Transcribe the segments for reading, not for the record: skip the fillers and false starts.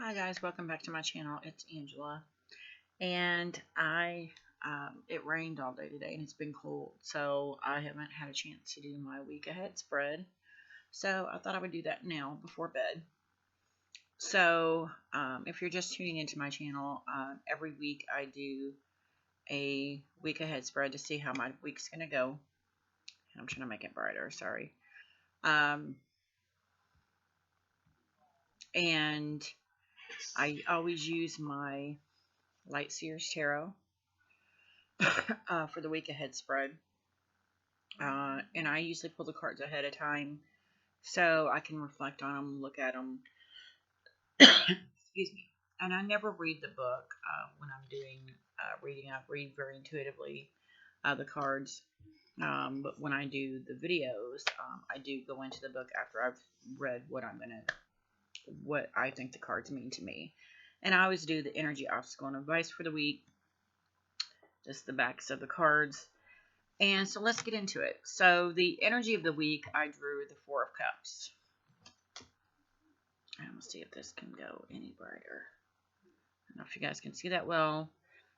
Hi guys, welcome back to my channel. It's Angela, and it rained all day today, and it's been cold, so I haven't had a chance to do my week ahead spread. So I thought I would do that now before bed. So if you're just tuning into my channel, every week I do a week ahead spread to see how my week's gonna go. I'm trying to make it brighter. Sorry. Um, and I always use my Light Sears Tarot for the week ahead spread. And I usually pull the cards ahead of time so I can reflect on them, look at them. Excuse me. And I never read the book when I'm doing reading. I read very intuitively the cards. But when I do the videos, I do go into the book after I've read what I think the cards mean to me. And I always do the energy obstacle and advice for the week, just the backs of the cards. And so let's get into it. So the energy of the week, I drew the Four of Cups. And let's see if this can go any brighter. I don't know if you guys can see that well.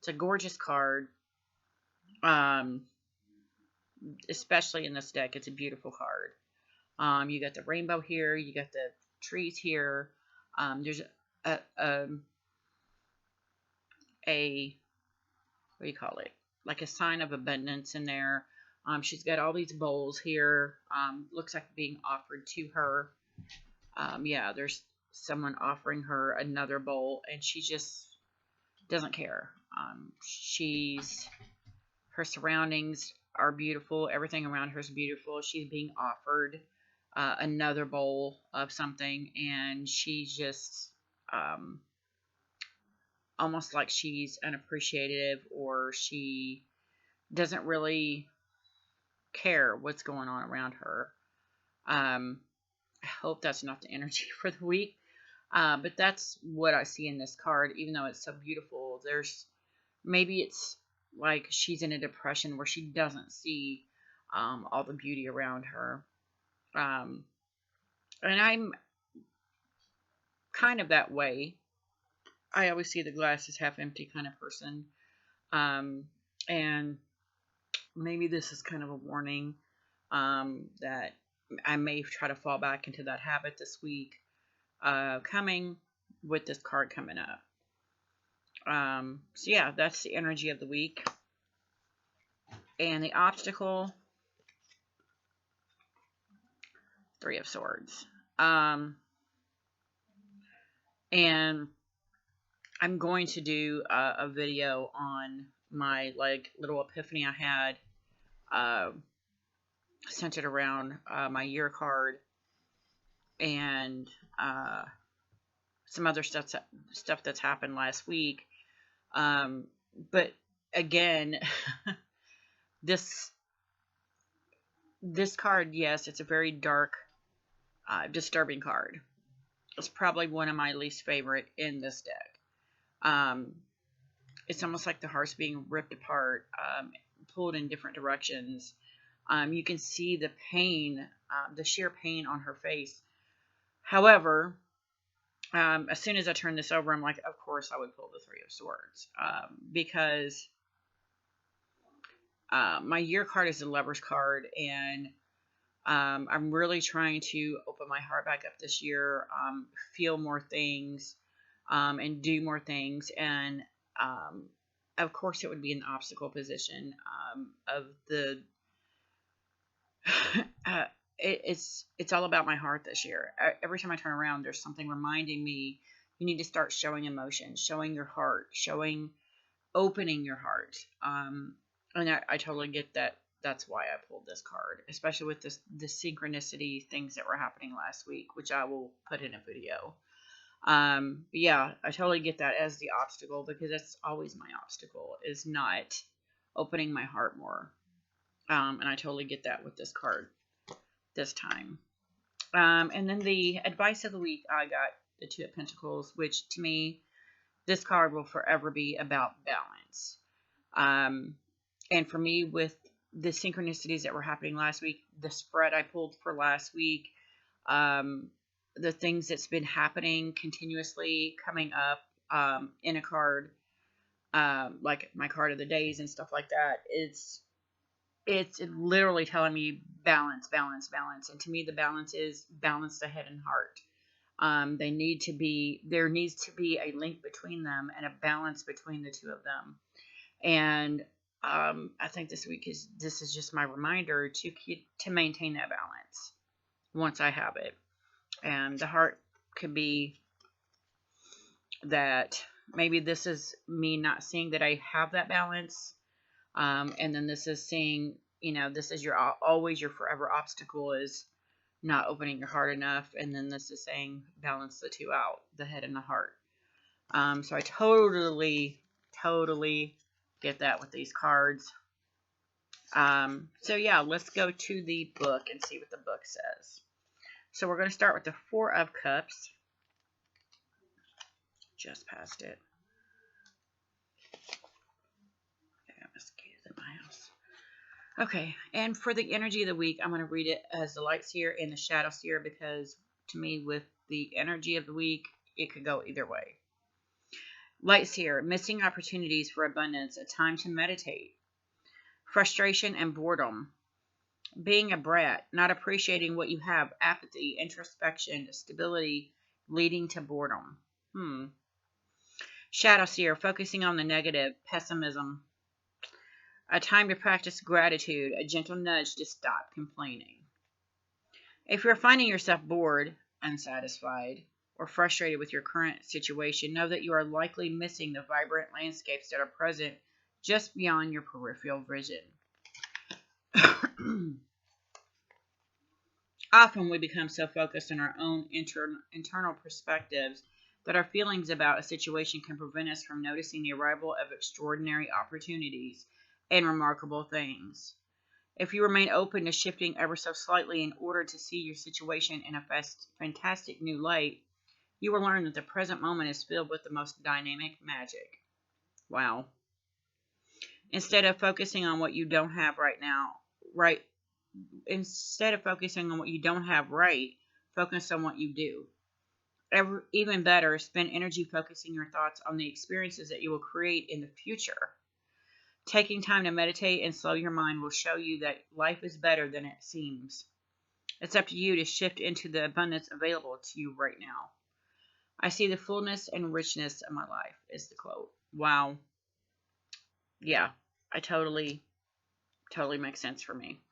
It's a gorgeous card. Especially in this deck, it's a beautiful card. You got the rainbow here. You got the trees here. There's a what do you call it? Like a sign of abundance in there. She's got all these bowls here. Looks like being offered to her. Yeah, there's someone offering her another bowl, and she just doesn't care. Her surroundings are beautiful. Everything around her is beautiful. She's being offered another bowl of something, and she's just almost like she's unappreciative, or she doesn't really care what's going on around her. I hope that's not the energy for the week. But that's what I see in this card. Even though it's so beautiful, maybe it's like she's in a depression where she doesn't see all the beauty around her. And I'm kind of that way. I always see the glass as half empty kind of person. And maybe this is kind of a warning that I may try to fall back into that habit this week, coming with this card coming up. So yeah, that's the energy of the week. And the obstacle, Three of Swords. And I'm going to do a video on my little epiphany I had, centered around my year card and some other stuff that's happened last week. But again, this card, yes, it's a very dark, disturbing card. It's probably one of my least favorite in this deck. It's almost like the heart's being ripped apart, pulled in different directions. You can see the pain, the sheer pain on her face. However, as soon as I turn this over, I'm like, of course I would pull the Three of Swords, because my year card is the Lover's card, and I'm really trying to open my heart back up this year, feel more things, and do more things. And of course, it would be an obstacle position of the. It's all about my heart this year. Every time I turn around, there's something reminding me you need to start showing emotion, showing your heart, opening your heart. And I totally get that. That's why I pulled this card, especially with the synchronicity things that were happening last week, which I will put in a video. But yeah, I totally get that as the obstacle, because that's always my obstacle, is not opening my heart more. And I totally get that with this card this time. And then the advice of the week, I got the Two of Pentacles, which to me, this card will forever be about balance. And for me, with the synchronicities that were happening last week, the spread I pulled for last week, the things that's been happening continuously coming up in a card, like my card of the days and stuff like that. It's literally telling me balance, balance, balance. And to me, the balance is balance the head and heart. There needs to be a link between them and a balance between the two of them. And I think this is just my reminder to maintain that balance once I have it. And the heart could be that maybe this is me not seeing that I have that balance. And then this is seeing, this is always your forever obstacle is not opening your heart enough. And then this is saying balance the two out, the head and the heart. So I totally get that with these cards. So yeah, let's go to the book and see what the book says. So we're going to start with the Four of Cups. Just past it. Okay, I mosquitoes in my house. Okay, and for the energy of the week, I'm going to read it as the Light Seer and the Shadow Seer, because to me, with the energy of the week, it could go either way. Light Seer, missing opportunities for abundance, a time to meditate. Frustration and boredom. Being a brat, not appreciating what you have, apathy, introspection, stability, leading to boredom. Shadow Seer, focusing on the negative, pessimism. A time to practice gratitude, a gentle nudge to stop complaining. If you're finding yourself bored, unsatisfied, or frustrated with your current situation, know that you are likely missing the vibrant landscapes that are present just beyond your peripheral vision. Often we become so focused on our own internal perspectives that our feelings about a situation can prevent us from noticing the arrival of extraordinary opportunities and remarkable things. If you remain open to shifting ever so slightly in order to see your situation in a fantastic new light, you will learn that the present moment is filled with the most dynamic magic. Wow. Instead of focusing on what you don't have right now, Instead of focusing on what you don't have focus on what you do. Even better, spend energy focusing your thoughts on the experiences that you will create in the future. Taking time to meditate and slow your mind will show you that life is better than it seems. It's up to you to shift into the abundance available to you right now. I see the fullness and richness of my life, is the quote. Wow. Yeah, I totally makes sense for me.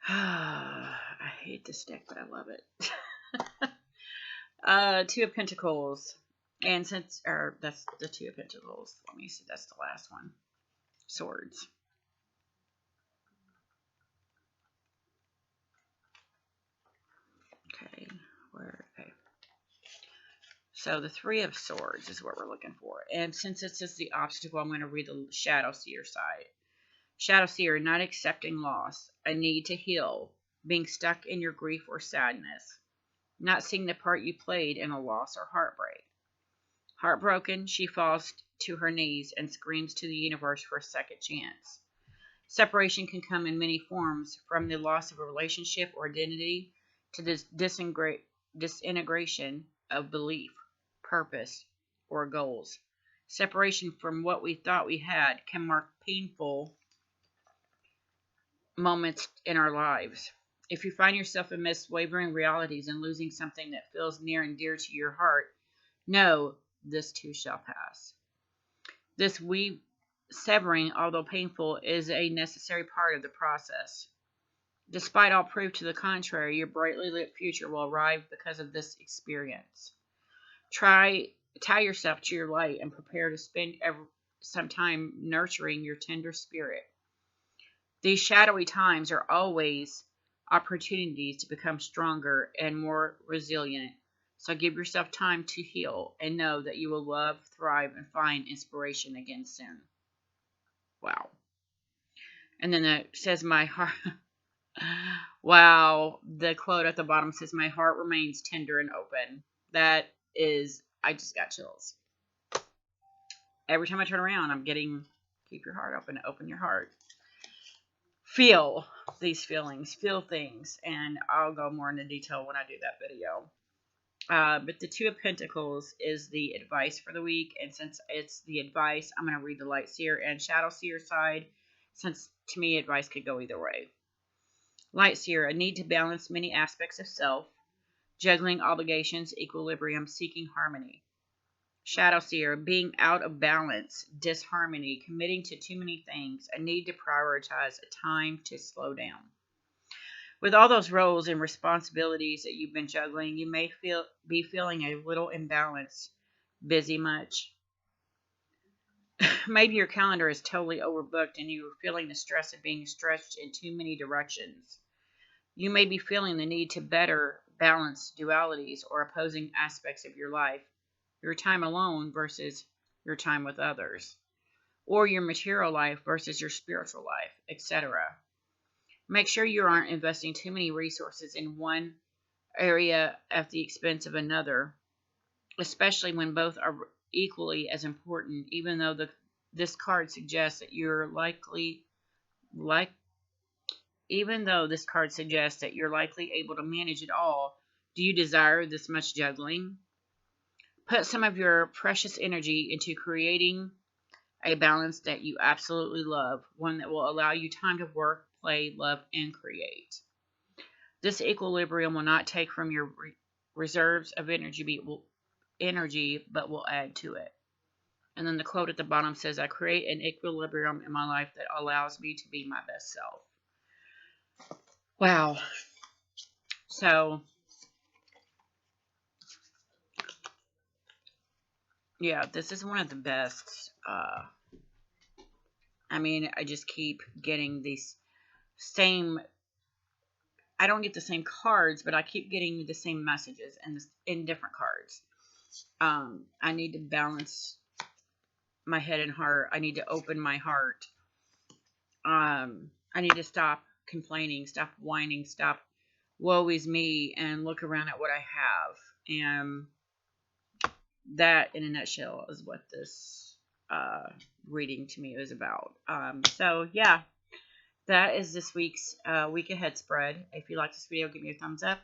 I hate this deck, but I love it. Two of Pentacles. And that's the Two of Pentacles. Let me see, that's the last one. Swords. Okay, okay. So the Three of Swords is what we're looking for. And since this is the obstacle, I'm going to read the Shadow Seer side. Shadow Seer, not accepting loss, a need to heal, being stuck in your grief or sadness, not seeing the part you played in a loss or heartbreak. Heartbroken, she falls to her knees and screams to the universe for a second chance. Separation can come in many forms, from the loss of a relationship or identity to this disintegration of belief, purpose, or goals. Separation from what we thought we had can mark painful moments in our lives. If you find yourself amidst wavering realities and losing something that feels near and dear to your heart, know this too shall pass. This severing, although painful, is a necessary part of the process. Despite all proof to the contrary, your brightly lit future will arrive because of this experience. Tie yourself to your light and prepare to spend some time nurturing your tender spirit. These shadowy times are always opportunities to become stronger and more resilient. So give yourself time to heal and know that you will love, thrive, and find inspiration again soon. Wow. And then it says, my heart. Wow. The quote at the bottom says, my heart remains tender and open. That is, I just got chills. Every time I turn around, I'm getting, keep your heart open your heart. feel these feelings, feel things, and I'll go more into detail when I do that video. But the Two of Pentacles is the advice for the week, and since it's the advice, I'm going to read the Light Seer and Shadow Seer side, since to me advice could go either way. Light Seer, a need to balance many aspects of self, juggling obligations, equilibrium, seeking harmony. Shadow Seer, being out of balance, disharmony, committing to too many things, a need to prioritize, a time to slow down. With all those roles and responsibilities that you've been juggling, you may be feeling a little imbalanced, busy much. Maybe your calendar is totally overbooked and you're feeling the stress of being stretched in too many directions. You may be feeling the need to better balance dualities or opposing aspects of your life, your time alone versus your time with others, or your material life versus your spiritual life, etc. Make sure you aren't investing too many resources in one area at the expense of another, especially when both are equally as important, even though this card suggests that you're likely able to manage it all. Do you desire this much juggling? Put some of your precious energy into creating a balance that you absolutely love, one that will allow you time to work, play, love, and create. This equilibrium will not take from your reserves of energy, but will add to it. And then the quote at the bottom says, I create an equilibrium in my life that allows me to be my best self. Wow. So, yeah, this is one of the best. I just keep getting these same. I don't get the same cards, but I keep getting the same messages in different cards. I need to balance my head and heart. I need to open my heart. I need to stop complaining, stop whining, stop woe is me, and look around at what I have. And that, in a nutshell, is what this reading to me is about. So, yeah, that is this week's week ahead spread. If you like this video, give me a thumbs up.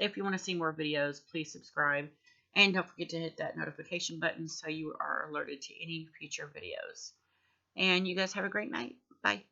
If you want to see more videos, please subscribe. And don't forget to hit that notification button so you are alerted to any future videos. And you guys have a great night. Bye.